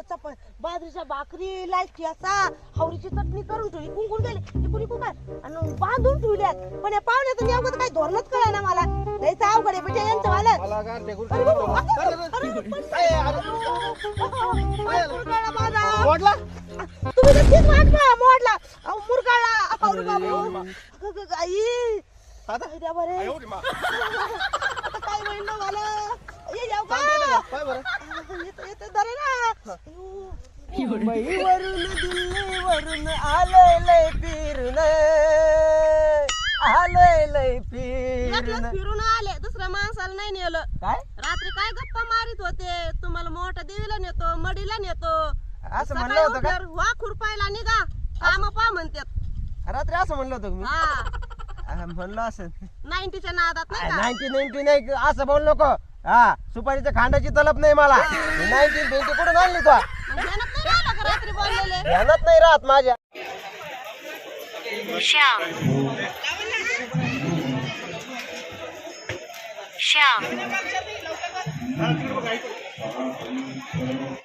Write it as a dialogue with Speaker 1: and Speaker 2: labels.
Speaker 1: बाजरीच्या भाकरी लायची असा हवरीची चटणी करून ठेवली कुंकून गेले इकून काय आणि बांधून ठेवल्यात पण या पाहुण्याचं नेमकं काही धोरणच कळलं ना मला लयचं अवघड आहे बेटा यांचं मला
Speaker 2: मोडला
Speaker 1: तुम्ही तर तीच वाटला मोडला मुरगाळा आई
Speaker 2: आता
Speaker 1: द्या बरे आता काय होईल ना मला ये जाऊ का
Speaker 2: काय बरं
Speaker 1: येत दरे ना
Speaker 3: मुंबईवरून दिल्लीवरून आलोय लय फिरून आलोय लय फिरून
Speaker 1: फिरून आले दुसऱ्या माणसाला नाही नेलं
Speaker 3: काय
Speaker 1: रात्री काय गप्पा मारित होते तुम्हाला मोठ्या देवीला नेतो मडीला नेतो
Speaker 3: असं म्हणलं होतं का
Speaker 1: वा खुरपायला निघा काम पा म्हणतात
Speaker 3: रात्री असं म्हणलं होतं का
Speaker 1: हा
Speaker 3: मी म्हणलं असं
Speaker 1: 90च्या नादात नाही का
Speaker 3: 1990 नाही असं बोल नको हा सुपारीच्या खांडाची तलप नाही मला 1920 कुठून आणली तू
Speaker 1: मग ध्यानात नाही राहिलं का रात्री बोललेले
Speaker 3: ध्यानात नाही राहत माझ्या
Speaker 4: Shout.